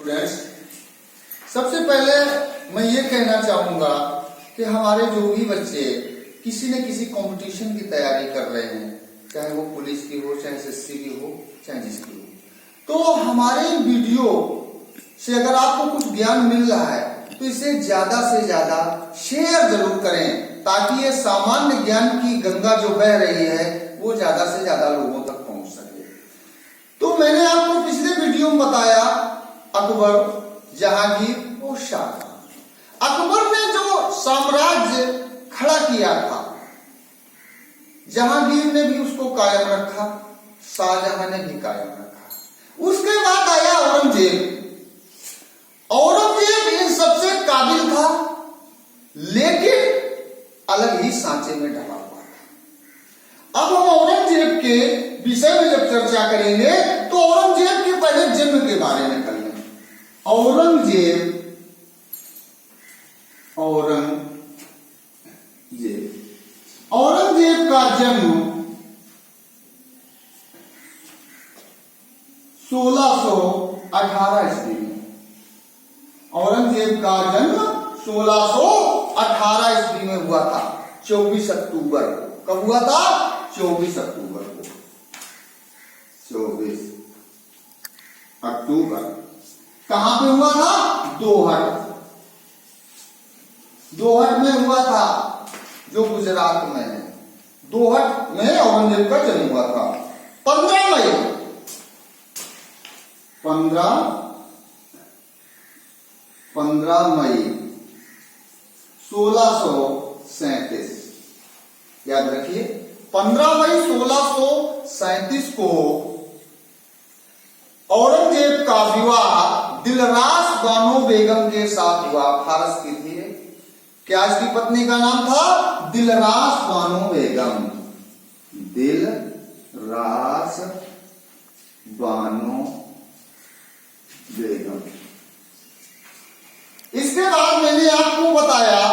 Students, सबसे पहले मैं ये कहना चाहूंगा कि हमारे जो भी बच्चे किसी न किसी कंपटीशन की तैयारी कर रहे हैं, चाहे वो पुलिस की हो, चाहे एसएससी की हो, चाहे जिसकी हो, तो हमारे वीडियो से अगर आपको कुछ ज्ञान मिल रहा है तो इसे ज्यादा से ज्यादा शेयर जरूर करें, ताकि ये सामान्य ज्ञान की गंगा जो बह रही है वो ज्यादा से ज्यादा लोगों तक पहुंच सके। तो मैंने आपको पिछले वीडियो में बताया अकबर, जहांगीर और शाहजहां। अकबर ने जो साम्राज्य खड़ा किया था, जहांगीर ने भी उसको कायम रखा, शाहजहां ने भी कायम रखा। उसके बाद आया औरंगजेब। औरंगजेब इन सबसे काबिल था, लेकिन अलग ही सांचे में ढला हुआ था। अब हम औरंगजेब के विषय में जब चर्चा करेंगे तो औरंगजेब के पहले जन्म के बारे में करेंगे। औरंगजेब का जन्म 1618 ईस्वी में। औरंगजेब का जन्म 1618 ईस्वी में हुआ था, 24 अक्टूबर को। कब हुआ था? 24 अक्टूबर को। 24 अक्टूबर कहां पे हुआ था? दोहट में हुआ था, जो गुजरात में है। दोहट में औरंगजेब का जन्म हुआ था। 15 मई 1637, याद रखिए 15 मई 1637 को औरंगजेब का विवाह दिलरास बानो बेगम के साथ हुआ। फारस की थी। क्या इसकी पत्नी का नाम था? दिलरास बानो बेगम। दिलरास बानो बेगम। इसके बाद मैंने आपको बताया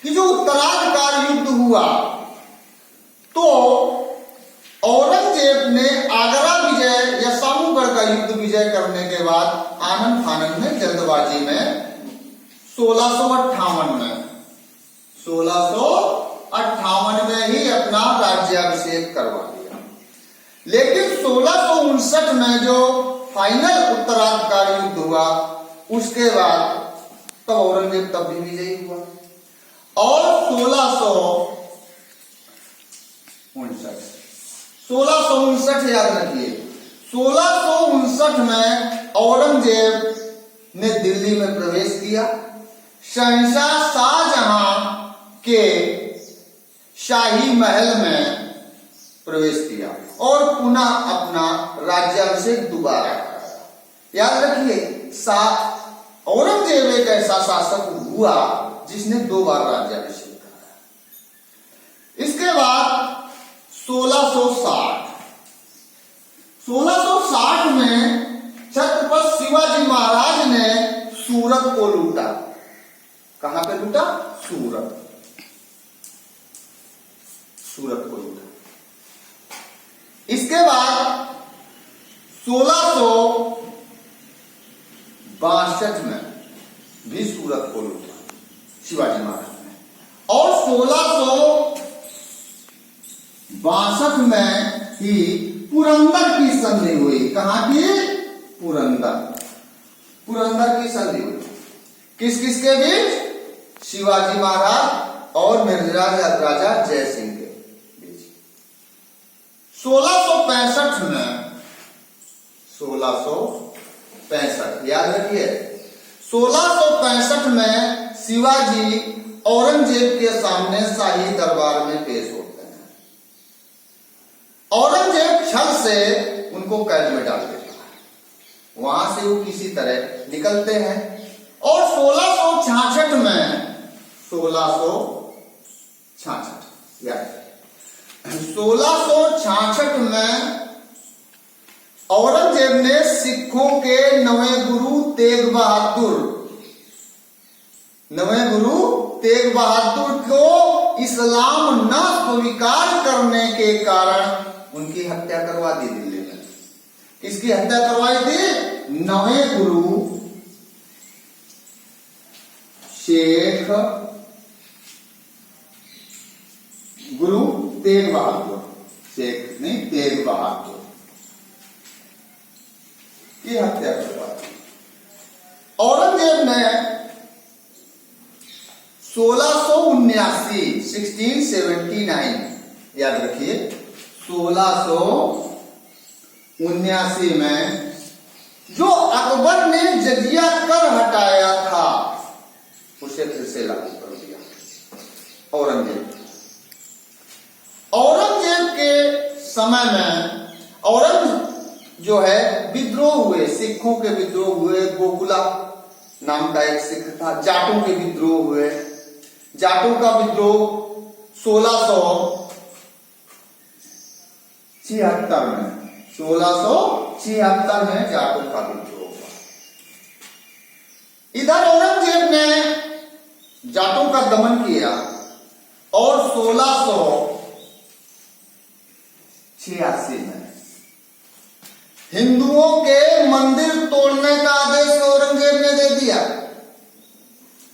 कि जो उत्तराधिकार युद्ध हुआ, तो औरंगजेब ने आगरा विजय या सामूगढ़ का युद्ध विजय करने के बाद आनंद फानंद में, जल्दबाजी में 1658 में ही अपना राज्याभिषेक करवा लिया। लेकिन 1659 में जो फाइनल उत्तराधिकार युद्ध हुआ, उसके बाद तब औरंगजेब तब भी विजयी हुआ। और 1659 याद रखिए, 1659 में औरंगजेब ने दिल्ली में प्रवेश किया, शहंशाह शाहजहां के शाही महल में प्रवेश किया और पुनः अपना राज्याभिषेक दोबारा कराया। याद रखिए, औरंगजेब एक ऐसा शासक हुआ जिसने 2 बार राज्याभिषेक कराया। इसके बाद 1660 में छत्रपति शिवाजी महाराज ने सूरत को लूटा। कहां पे लूटा? सूरत को लूटा। इसके बाद 1662 में भी सूरत को लूटा शिवाजी महाराज ने। और 1662 में ही पुरंदर की संधि हुई। कहां की? पुरंदर की संधि हुई। किस किस के बीच? शिवाजी महाराज और मिर्जा राजा जय सिंह के बीच। 1665 याद रखिए, 1665 में शिवाजी औरंगजेब के सामने शाही दरबार में पेश होते हैं। औरंगजेब छल से उनको कैद में डाल देता है। वहां से वो किसी तरह निकलते हैं और 1666 में 1666 में औरंगजेब ने सिखों के नवे गुरु तेग बहादुर को इस्लाम न स्वीकार करने के कारण उनकी हत्या करवा दी दिल्ली में। किसकी हत्या करवाई थी? नवे गुरु शेख गुरु तेग बहादुर, शेख नहीं तेग बहादुर की हत्या करवा दी। औरंगजेब ने 1679 याद रखिए 1679 में जो अकबर ने जजिया कर हटाया था उसे फिर से लागू कर दिया औरंगजेब के समय में। औरंगजेब जो है विद्रोह हुए, सिखों के विद्रोह हुए, गोकुला नाम का एक सिख था, जाटों के विद्रोह हुए। जाटों का विद्रोह 1676 में जाटों का विद्रोह हुआ। इधर औरंगजेब ने जाटों का दमन किया और 1686 में हिंदुओं के मंदिर तोड़ने का आदेश औरंगजेब ने दे दिया,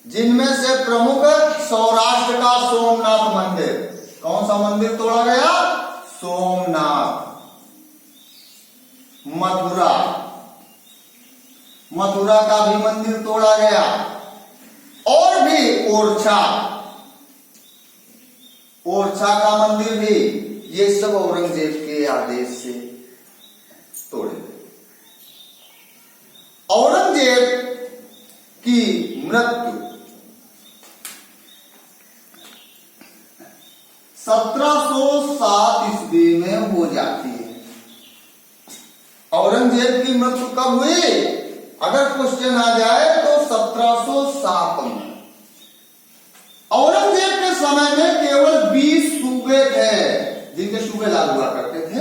जिनमें से प्रमुख सौराष्ट्र का सोमनाथ मंदिर। कौन सा मंदिर तोड़ा गया? सोमनाथ। मथुरा का भी मंदिर तोड़ा गया और भी ओरछा का मंदिर भी, ये सब औरंगजेब के आदेश से तोड़े गए। औरंगजेब की मृत्यु 1707 ईस्वी में हो जाती है। औरंगजेब की मृत्यु कब हुई? अगर क्वेश्चन आ जाए तो 1707 में। औरंगजेब के समय में केवल 20 सूबे थे जिनके सूबे लागू हुआ करते थे।